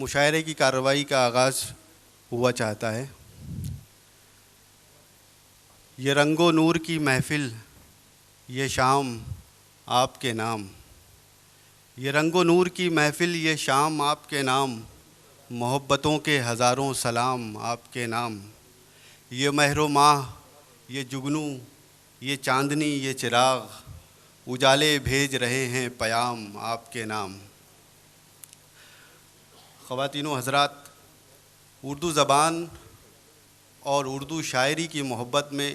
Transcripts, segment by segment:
مشاعرے کی کارروائی کا آغاز ہوا چاہتا ہے۔ یہ رنگ و نور کی محفل، یہ شام آپ کے نام، یہ رنگ و نور کی محفل، یہ شام آپ کے نام، محبتوں کے ہزاروں سلام آپ کے نام، یہ مہر و ماہ، یہ جگنو، یہ چاندنی، یہ چراغ، اجالے بھیج رہے ہیں پیام آپ کے نام۔ خواتین و حضرات، اردو زبان اور اردو شاعری کی محبت میں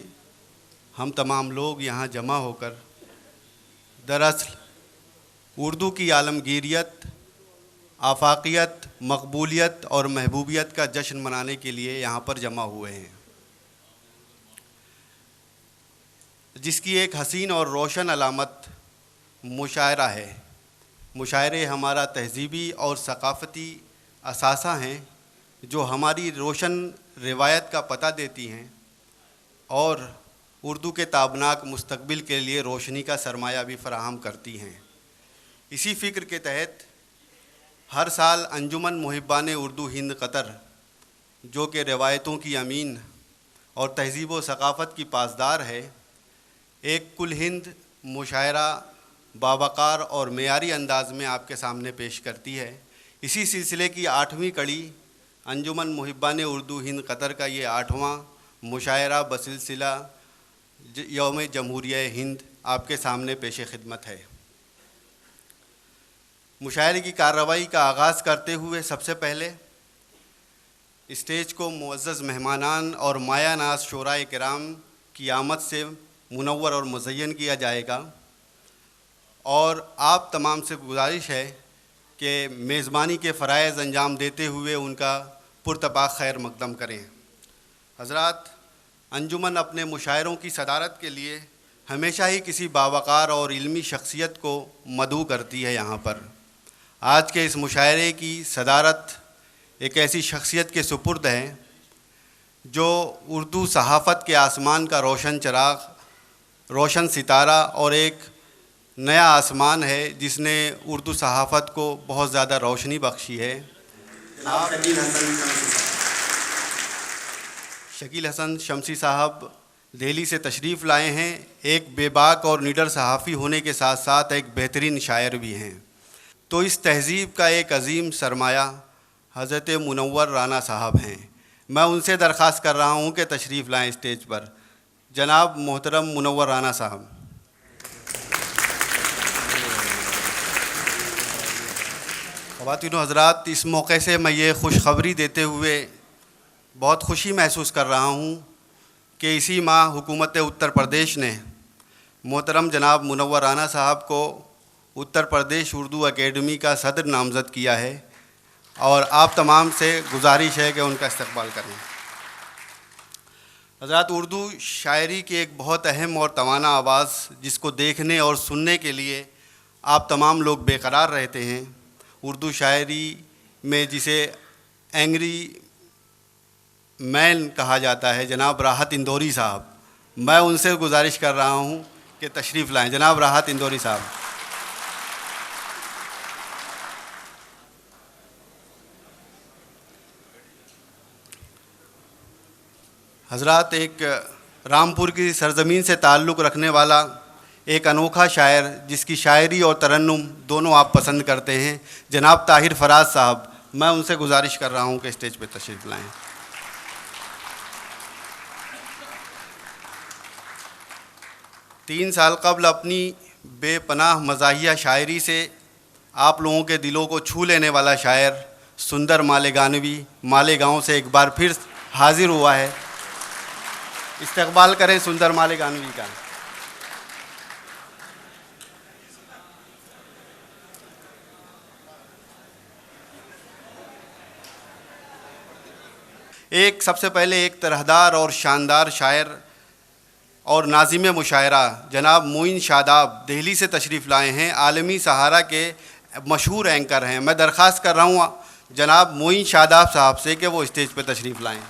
ہم تمام لوگ یہاں جمع ہو کر دراصل اردو کی عالمگیریت، آفاقیت، مقبولیت اور محبوبیت کا جشن منانے کے لیے یہاں پر جمع ہوئے ہیں، جس کی ایک حسین اور روشن علامت مشاعرہ ہے۔ مشاعرے ہمارا تہذیبی اور ثقافتی اثاثہ ہیں جو ہماری روشن روایت کا پتہ دیتی ہیں اور اردو کے تابناک مستقبل کے لیے روشنی کا سرمایہ بھی فراہم کرتی ہیں۔ اسی فکر کے تحت ہر سال انجمن محبان اردو ہند قطر، جو کہ روایتوں کی امین اور تہذیب و ثقافت کی پاسدار ہے، ایک کل ہند مشاعرہ باوقار اور معیاری انداز میں آپ کے سامنے پیش کرتی ہے۔ اسی سلسلے کی 8ویں کڑی انجمن محبان اردو ہند قطر کا یہ 8واں مشاعرہ بسلسلہ یوم جمہوریہ ہند آپ کے سامنے پیش خدمت ہے۔ مشاعرے کی کارروائی کا آغاز کرتے ہوئے سب سے پہلے اسٹیج کو معزز مہمانان اور مایہ ناز شعراء کرام کی آمد سے منور اور مزین کیا جائے گا، اور آپ تمام سے گزارش ہے کہ میزبانی کے فرائض انجام دیتے ہوئے ان کا پرتپاک خیر مقدم کریں۔ حضرات، انجمن اپنے مشاعروں کی صدارت کے لیے ہمیشہ ہی کسی باوقار اور علمی شخصیت کو مدعو کرتی ہے۔ یہاں پر آج کے اس مشاعرے کی صدارت ایک ایسی شخصیت کے سپرد ہے جو اردو صحافت کے آسمان کا روشن چراغ، روشن ستارہ اور ایک نیا آسمان ہے جس نے اردو صحافت کو بہت زیادہ روشنی بخشی ہے۔ شکیل حسن شمسی صاحب دہلی سے تشریف لائے ہیں۔ ایک بے باک اور نڈر صحافی ہونے کے ساتھ ساتھ ایک بہترین شاعر بھی ہیں، تو اس تہذیب کا ایک عظیم سرمایہ حضرت منور رانا صاحب ہیں۔ میں ان سے درخواست کر رہا ہوں کہ تشریف لائیں اسٹیج پر۔ جناب محترم منور رانا صاحب۔ خواتین و حضرات، اس موقع سے میں یہ خوشخبری دیتے ہوئے بہت خوشی محسوس کر رہا ہوں کہ اسی ماہ حکومت اتر پردیش نے محترم جناب منور رانا صاحب کو اتر پردیش اردو اکیڈمی کا صدر نامزد کیا ہے، اور آپ تمام سے گزارش ہے کہ ان کا استقبال کریں۔ حضرات، اردو شاعری کی ایک بہت اہم اور توانا آواز جس کو دیکھنے اور سننے کے لیے آپ تمام لوگ بے قرار رہتے ہیں، اردو شاعری میں جسے اینگری مین کہا جاتا ہے، جناب راحت اندوری صاحب، میں ان سے گزارش کر رہا ہوں کہ تشریف لائیں۔ جناب راحت اندوری صاحب۔ حضرات، ایک رامپور کی سرزمین سے تعلق رکھنے والا ایک انوکھا شاعر جس کی شاعری اور ترنم دونوں آپ پسند کرتے ہیں، جناب طاہر فراز صاحب، میں ان سے گزارش کر رہا ہوں کہ اسٹیج پہ تشریف لائیں۔ 3 سال قبل اپنی بے پناہ مزاحیہ شاعری سے آپ لوگوں کے دلوں کو چھو لینے والا شاعر سندر مالیگانوی مالیگاؤں سے ایک بار پھر حاضر ہوا ہے۔ استقبال کریں سندر مالیگانوی کا۔ سب سے پہلے ایک طرحدار اور شاندار شاعر اور ناظم مشاعرہ جناب معین شاداب دہلی سے تشریف لائے ہیں، عالمی سہارا کے مشہور اینکر ہیں۔ میں درخواست کر رہا ہوں جناب معین شاداب صاحب سے کہ وہ اسٹیج پہ تشریف لائیں۔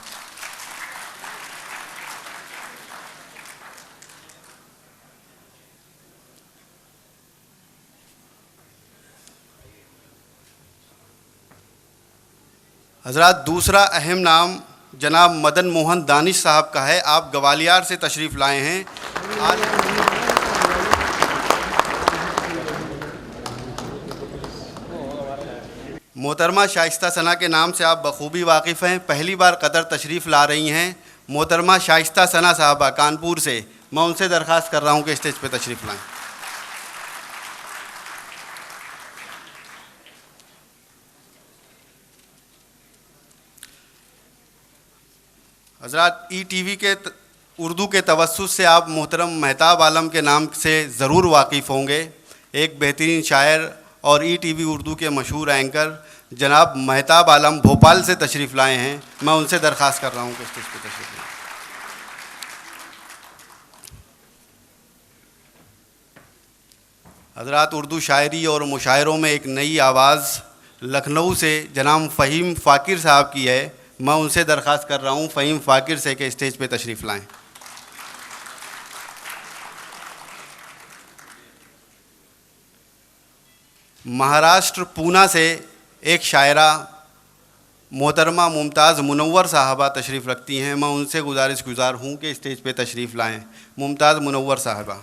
حضرات دوسرا اہم نام جناب مدن موہن دانش صاحب کا ہے. آپ گوالیار سے تشریف لائے ہیں. آج محترمہ شائستہ ثنا کے نام سے آپ بخوبی واقف ہیں. پہلی بار قطر تشریف لا رہی ہیں محترمہ شائستہ ثنا صاحبہ کانپور سے. میں ان سے درخواست کر رہا ہوں کہ اسٹیج پہ تشریف لائیں. حضرات ای ٹی وی کے اردو کے توسط سے آپ محترم مہتاب عالم کے نام سے ضرور واقف ہوں گے. ایک بہترین شاعر اور ای ٹی وی اردو کے مشہور اینکر جناب مہتاب عالم بھوپال سے تشریف لائے ہیں. میں ان سے درخواست کر رہا ہوں کہ اسٹیج پہ تشریف لائیں. حضرات اردو شاعری اور مشاعروں میں ایک نئی آواز لکھنؤ سے جناب فہیم فاقر صاحب کی ہے. میں ان سے درخواست کر رہا ہوں فہیم فاقر سے کہ اسٹیج پہ تشریف لائیں. مہاراشٹر پونا سے ایک شاعرہ محترمہ ممتاز منور صاحبہ تشریف رکھتی ہیں. میں ان سے گزار ہوں کہ اسٹیج پہ تشریف لائیں. ممتاز منور صاحبہ.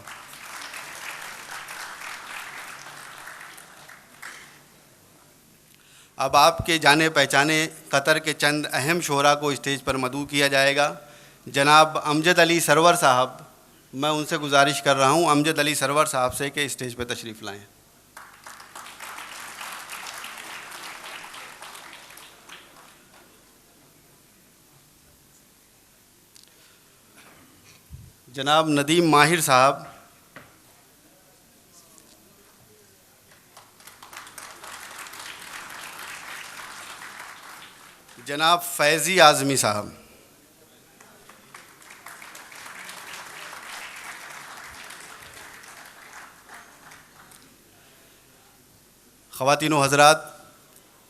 اب آپ کے جانے پہچانے قطر کے چند اہم شعراء کو اسٹیج پر مدعو کیا جائے گا. جناب امجد علی سرور صاحب، میں ان سے گزارش کر رہا ہوں امجد علی سرور صاحب سے کہ اسٹیج پہ تشریف لائیں. جناب ندیم ماہر صاحب. جناب فیضی اعظمی صاحب. خواتین و حضرات،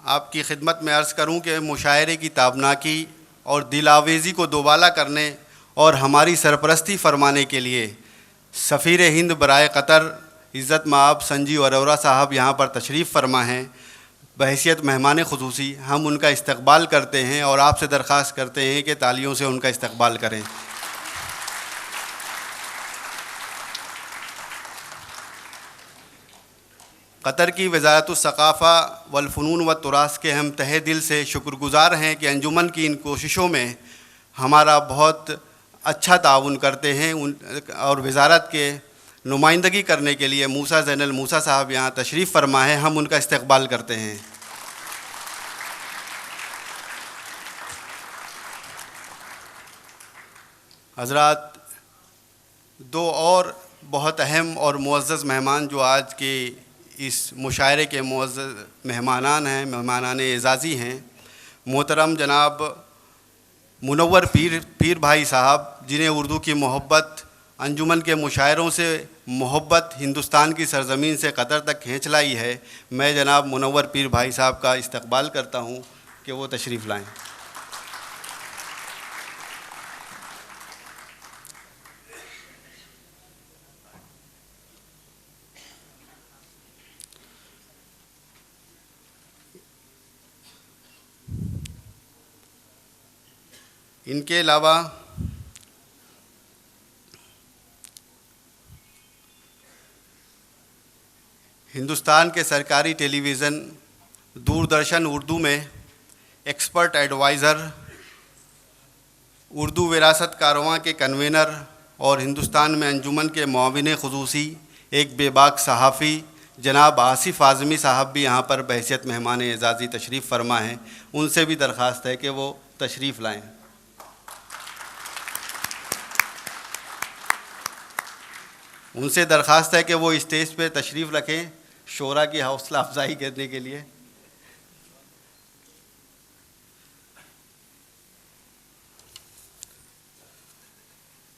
آپ کی خدمت میں عرض کروں کہ مشاعرے کی تابناکی اور دل آویزی کو دوبالا کرنے اور ہماری سرپرستی فرمانے کے لیے سفیر ہند برائے قطر عزت مآب سنجیو اروڑہ صاحب یہاں پر تشریف فرما ہیں. بحیثیت مہمان خصوصی ہم ان کا استقبال کرتے ہیں اور آپ سے درخواست کرتے ہیں کہ تالیوں سے ان کا استقبال کریں. قطر کی وزارت الثقافہ والفنون والتراث کے ہم تہہ دل سے شکر گزار ہیں کہ انجمن کی ان کوششوں میں ہمارا بہت اچھا تعاون کرتے ہیں. اور وزارت کے نمائندگی کرنے کے لیے موسیٰ زین الموسیٰ صاحب یہاں تشریف فرما ہے. ہم ان کا استقبال کرتے ہیں. حضرات دو اور بہت اہم اور معزز مہمان جو آج کے اس مشاعرے کے معزز مہمانان ہیں، مہمانان اعزازی ہیں، محترم جناب منور پیر بھائی صاحب، جنہیں اردو کی محبت، انجمن کے مشاعروں سے محبت ہندوستان کی سرزمین سے قطر تک کھینچ لائی ہے. میں جناب منور پیر بھائی صاحب کا استقبال کرتا ہوں کہ وہ تشریف لائیں. ان کے علاوہ ہندوستان کے سرکاری ٹیلی ویژن دوردرشن اردو میں ایکسپرٹ ایڈوائزر، اردو وراثت کارواں کے کنوینر اور ہندوستان میں انجمن کے معاون خصوصی، ایک بے باک صحافی جناب آصف اعظمی صاحب بھی یہاں پر بحیثیت مہمان اعزازی تشریف فرما ہیں. ان سے بھی درخواست ہے کہ وہ تشریف لائیں. ان سے درخواست ہے کہ وہ اسٹیج پہ تشریف رکھیں شعراء کی حوصلہ افزائی کرنے کے لیے.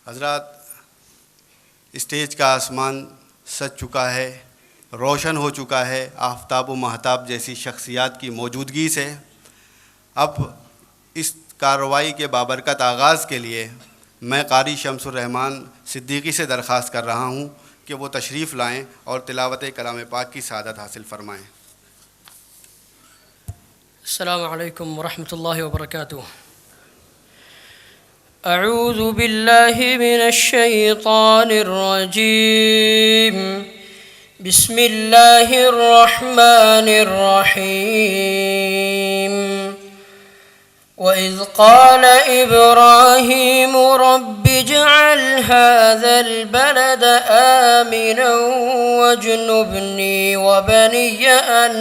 حضرات اسٹیج کا آسمان سج چکا ہے، روشن ہو چکا ہے آفتاب و مہتاب جیسی شخصیات کی موجودگی سے. اب اس کارروائی کے بابرکت آغاز کے لیے میں قاری شمس الرحمن صدیقی سے درخواست کر رہا ہوں کہ وہ تشریف لائیں اور تلاوت کلام پاک کی سعادت حاصل فرمائیں. السلام علیکم ورحمۃ اللہ وبرکاتہ. اعوذ باللہ من الشیطان الرجیم. بسم اللہ الرحمن الرحیم. وَإِذْ قَالَ إِبْرَاهِيمُ رَبِّ اجْعَلْ هَذَا الْبَلَدَ آمِنًا وَاجْنُبْنِي وَبَنِيَّ أَن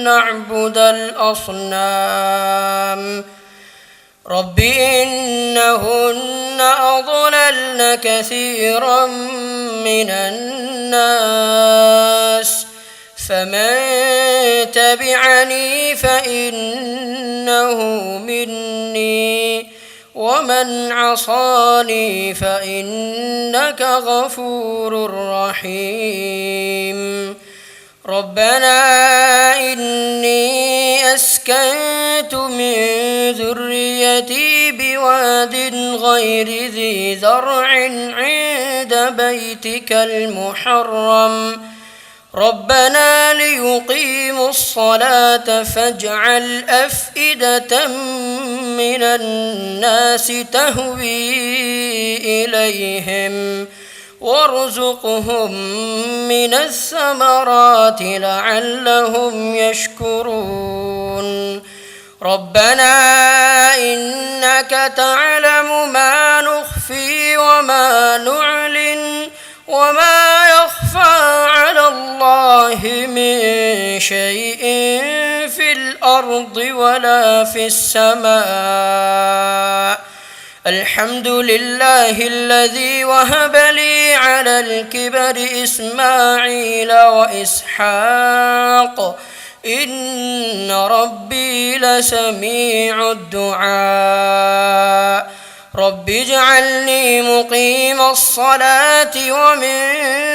نَّعْبُدَ الْأَصْنَامَ رَبِّ إِنَّهُنَّ أَضْلَلْنَ كَثِيرًا مِّنَ النَّاسِ فمن تبعني فإنه مني ومن عصاني فإنك غفور رحيم. ربنا إني أسكنت من ذريتي بواد غير ذي زرع عند بيتك المحرم ربنا ليقيموا الصلاة فاجعل أفئدة من الناس تهوي إليهم وارزقهم من الثمرات لعلهم يشكرون. ربنا إنك تعلم ما نخفي وما نعلن وما يخفى على الله من شيء في الأرض ولا في السماء. الحمد لله الذي وهب لي على الكبر إسماعيل وإسحاق إن ربي لسميع الدعاء. رب اجعلني مقيم الصلاة ومن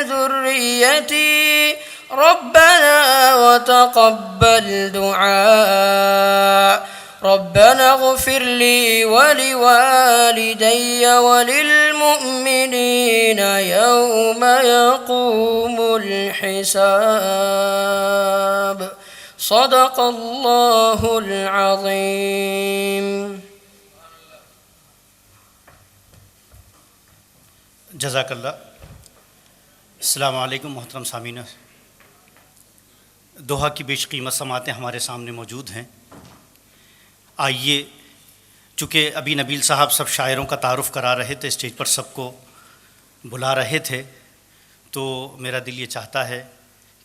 ذريتي ربنا وتقبل دعاء. ربنا اغفر لي ولوالدي وللمؤمنين يوم يقوم الحساب. صدق الله العظيم. جزاک اللہ. السلام علیکم محترم سامعین. دوحہ کی بیش قیمت سماعتیں ہمارے سامنے موجود ہیں. آئیے، چونکہ ابھی نبیل صاحب سب شاعروں کا تعارف کرا رہے تھے، اسٹیج پر سب کو بلا رہے تھے، تو میرا دل یہ چاہتا ہے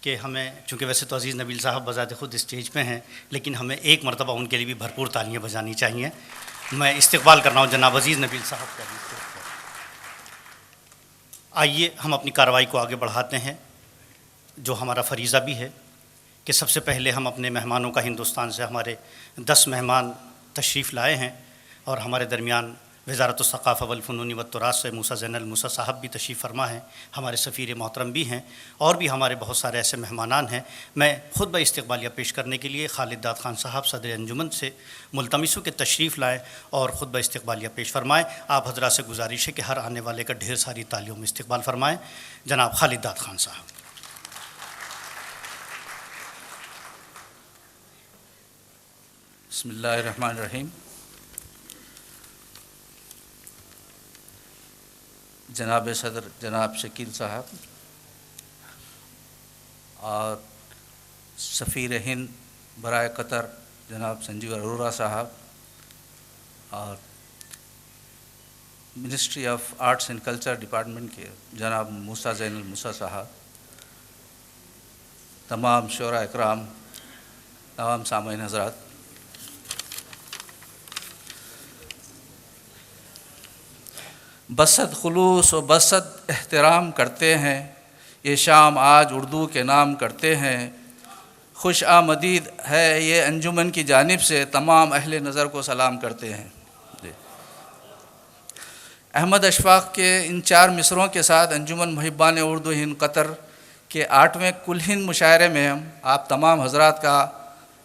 کہ ہمیں، چونکہ ویسے تو عزیز نبیل صاحب بذات خود اسٹیج پہ ہیں، لیکن ہمیں ایک مرتبہ ان کے لیے بھی بھرپور تالیاں بجانی چاہیے. میں استقبال کر رہا ہوں جناب عزیز نبیل صاحب کا. آئیے ہم اپنی کارروائی کو آگے بڑھاتے ہیں، جو ہمارا فریضہ بھی ہے کہ سب سے پہلے ہم اپنے مہمانوں کا، ہندوستان سے ہمارے 10 مہمان تشریف لائے ہیں، اور ہمارے درمیان وزارت الثقافہ والفنون والتراث سے موسیٰ زین الموسیٰ صاحب بھی تشریف فرما ہیں، ہمارے سفیر محترم بھی ہیں، اور بھی ہمارے بہت سارے ایسے مہمانان ہیں. میں خطبہ استقبالیہ پیش کرنے کے لیے خالد داد خان صاحب صدر انجمن سے ملتمس ہوں کہ تشریف لائیں اور خطبہ استقبالیہ پیش فرمائیں. آپ حضرات سے گزارش ہے کہ ہر آنے والے کا ڈھیر ساری تالیوں میں استقبال فرمائیں. جناب خالد داد خان صاحب. بسم اللہ الرحمن الرحیم. جناب صدر جناب شکیل صاحب اور سفیر ہند برائے قطر جناب سنجیو اروڑا صاحب اور ministry of arts and culture department کے جناب موسیٰ زین الموسیٰ صاحب، تمام شعراء اکرام، تمام سامعین حضرات، بسط خلوص و بسط احترام کرتے ہیں، یہ شام آج اردو کے نام کرتے ہیں. خوش آمدید ہے یہ انجمن کی جانب سے، تمام اہل نظر کو سلام کرتے ہیں. احمد اشفاق کے ان 4 مصروں کے ساتھ انجمن محبان اردو ہند قطر کے 8ویں کل ہند مشاعرے میں ہم آپ تمام حضرات کا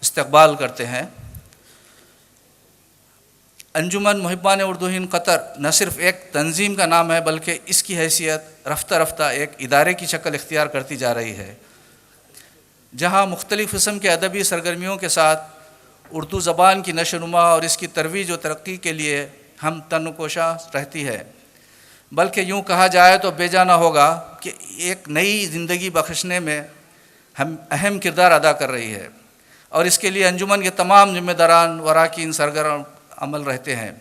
استقبال کرتے ہیں. انجمن محبان اردو ہند قطر نہ صرف ایک تنظیم کا نام ہے، بلکہ اس کی حیثیت رفتہ رفتہ ایک ادارے کی شکل اختیار کرتی جا رہی ہے، جہاں مختلف قسم کے ادبی سرگرمیوں کے ساتھ اردو زبان کی نشو و نما اور اس کی ترویج و ترقی کے لیے ہم تن کوشاں رہتی ہے، بلکہ یوں کہا جائے تو بے جانا ہوگا کہ ایک نئی زندگی بخشنے میں ہم اہم کردار ادا کر رہی ہے، اور اس کے لیے انجمن کے تمام ذمہ داران و اراکین سرگرم عمل رہتے ہیں۔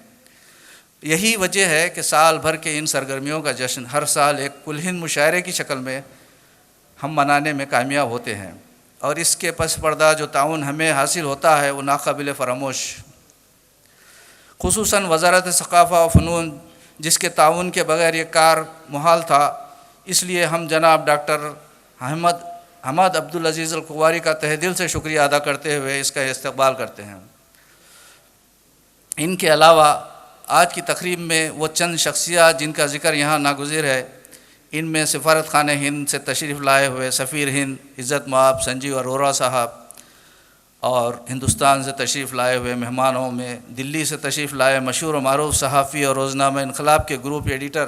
یہی وجہ ہے کہ سال بھر کے ان سرگرمیوں کا جشن ہر سال ایک کل ہند مشاعرے کی شکل میں ہم منانے میں کامیاب ہوتے ہیں، اور اس کے پس پردہ جو تعاون ہمیں حاصل ہوتا ہے وہ ناقابل فراموش، خصوصاً وزارت ثقافت و فنون جس کے تعاون کے بغیر یہ کار محال تھا۔ اس لیے ہم جناب ڈاکٹر حماد عبدالعزیز القواری کا تہ دل سے شکریہ ادا کرتے ہوئے اس کا استقبال کرتے ہیں۔ ان کے علاوہ آج کی تقریب میں وہ چند شخصیات جن کا ذکر یہاں ناگزیر ہے، ان میں سفارت خانہ ہند سے تشریف لائے ہوئے سفیر ہند عزت مآب سنجیو اروڑا صاحب، اور ہندوستان سے تشریف لائے ہوئے مہمانوں میں دلی سے تشریف لائے مشہور و معروف صحافی اور روزنامہ انقلاب کے گروپ ایڈیٹر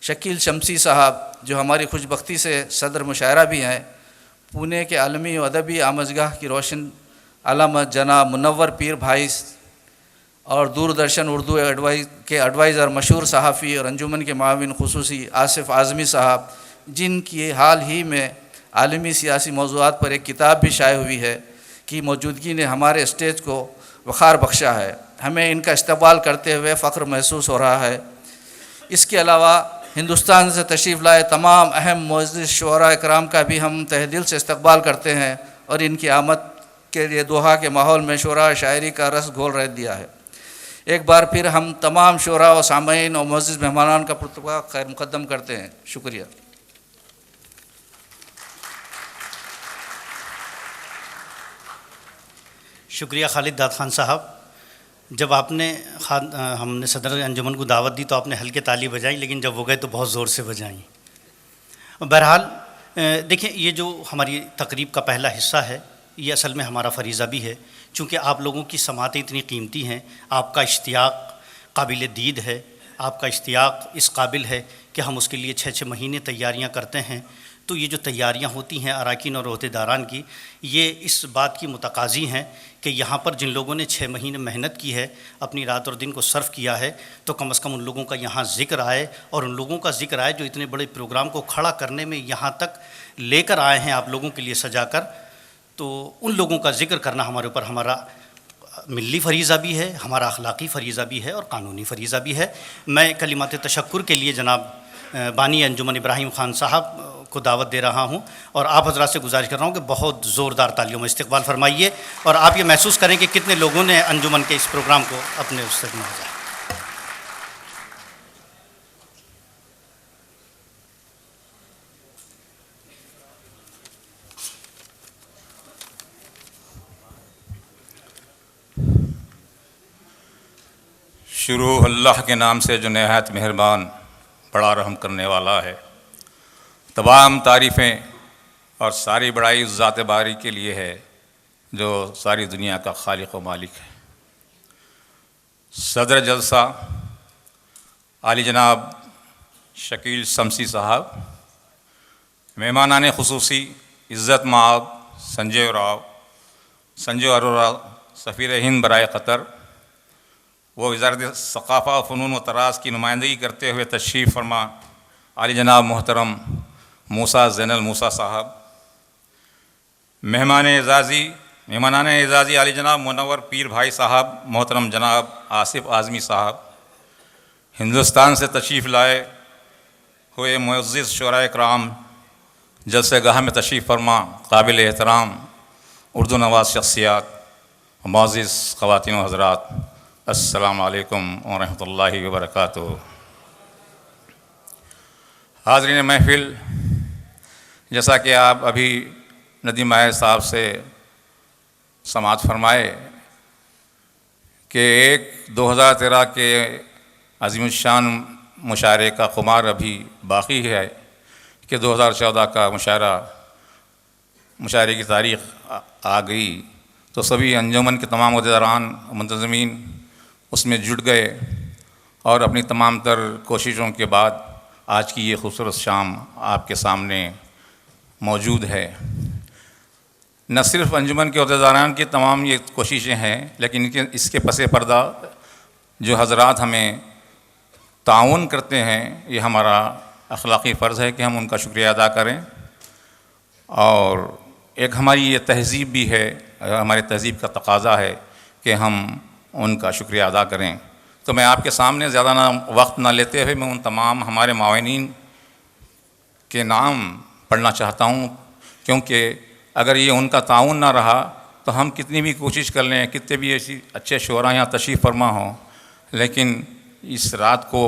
شکیل شمسی صاحب، جو ہماری خوش بختی سے صدر مشاعرہ بھی ہیں، پونے کے عالمی و ادبی آموزگاہ کی روشن علامت جناب منور پیر بھائی، اور دوردرشن اردو کے ایڈوائزر مشہور صحافی اور انجمن کے معاون خصوصی آصف اعظمی صاحب، جن کی حال ہی میں عالمی سیاسی موضوعات پر ایک کتاب بھی شائع ہوئی ہے، کی موجودگی نے ہمارے اسٹیج کو وقار بخشا ہے۔ ہمیں ان کا استقبال کرتے ہوئے فخر محسوس ہو رہا ہے۔ اس کے علاوہ ہندوستان سے تشریف لائے تمام اہم معزز شعراء اکرام کا بھی ہم تہ دل سے استقبال کرتے ہیں، اور ان کی آمد کے لیے دوحہ کے ماحول میں شعراء شاعری کا رس گھول رہ دیا ہے۔ ایک بار پھر ہم تمام شعراء و سامعین اور معزز مہمانان کا پرتپاک خیر مقدم کرتے ہیں۔ شکریہ۔ شکریہ خالد داد خان صاحب۔ جب آپ نے ہم نے صدر انجمن کو دعوت دی تو آپ نے ہلکے تالی بجائی، لیکن جب وہ گئے تو بہت زور سے بجائیں۔ بہرحال دیکھیں، یہ جو ہماری تقریب کا پہلا حصہ ہے یہ اصل میں ہمارا فریضہ بھی ہے، چونکہ آپ لوگوں کی سماعتیں اتنی قیمتی ہیں، آپ کا اشتیاق قابل دید ہے، آپ کا اشتیاق اس قابل ہے کہ ہم اس کے لیے 6 مہینے تیاریاں کرتے ہیں۔ تو یہ جو تیاریاں ہوتی ہیں اراکین اور عہدیداران کی، یہ اس بات کی متقاضی ہیں کہ یہاں پر جن لوگوں نے 6 مہینے محنت کی ہے، اپنی رات اور دن کو صرف کیا ہے، تو کم از کم ان لوگوں کا یہاں ذکر آئے، اور ان لوگوں کا ذکر آئے جو اتنے بڑے پروگرام کو کھڑا کرنے میں یہاں تک لے کر آئے ہیں آپ لوگوں کے لیے سجا کر۔ تو ان لوگوں کا ذکر کرنا ہمارے اوپر ہمارا ملی فریضہ بھی ہے، ہمارا اخلاقی فریضہ بھی ہے، اور قانونی فریضہ بھی ہے۔ میں کلمات تشکر کے لیے جناب بانی انجمن ابراہیم خان صاحب کو دعوت دے رہا ہوں، اور آپ حضرات سے گزارش کر رہا ہوں کہ بہت زوردار تالیوں میں استقبال فرمائیے، اور آپ یہ محسوس کریں کہ کتنے لوگوں نے انجمن کے اس پروگرام کو اپنے اس سے نوازا۔ شروع اللہ کے نام سے جو نہایت مہربان، بڑا رحم کرنے والا ہے۔ تمام تعریفیں اور ساری بڑائی اس ذات باری کے لیے ہے جو ساری دنیا کا خالق و مالک ہے۔ صدر جلسہ عالی جناب شکیل شمسی صاحب، مہمانان خصوصی عزت مآب سنجیو اروڑا سفیر ہند برائے قطر، وہ وزارت ثقافت و فنون و طراز کی نمائندگی کرتے ہوئے تشریف فرما عالی جناب محترم موسیٰ زین الموسیٰ صاحب، مہمانان اعزازی عالی جناب منور پیر بھائی صاحب، محترم جناب آصف اعظمی صاحب، ہندوستان سے تشریف لائے ہوئے معزز شعراء اکرام، جلسہ گاہ میں تشریف فرما قابل احترام اردو نواز شخصیات، معزز خواتین و حضرات، السلام علیکم ورحمۃ اللہ وبرکاتہ۔ حاضرین محفل، جیسا کہ آپ ابھی ندیم آئے صاحب سے سماعت فرمائے کہ 2013 کے عظیم الشان مشاعرے کا خمار ابھی باقی ہے کہ 2014 کا مشاعرے کی تاریخ آ گئی، تو سبھی انجمن کے تمام عہدیداران منتظمین اس میں جٹ گئے، اور اپنی تمام تر کوششوں کے بعد آج کی یہ خوبصورت شام آپ کے سامنے موجود ہے۔ نہ صرف انجمن کے عہدیداران کی تمام یہ کوششیں ہیں، لیکن اس کے پس پردہ جو حضرات ہمیں تعاون کرتے ہیں، یہ ہمارا اخلاقی فرض ہے کہ ہم ان کا شکریہ ادا کریں. اور ایک ہماری یہ تہذیب بھی ہے، ہماری تہذیب کا تقاضا ہے کہ ہم ان کا شکریہ ادا کریں. تو میں آپ کے سامنے زیادہ وقت نہ لیتے ہوئے میں ان تمام ہمارے معاونین کے نام پڑھنا چاہتا ہوں، کیونکہ اگر یہ ان کا تعاون نہ رہا تو ہم کتنی بھی کوشش کر لیں، کتنے بھی ایسی اچھے شعراء یہاں تشریف فرما ہوں، لیکن اس رات کو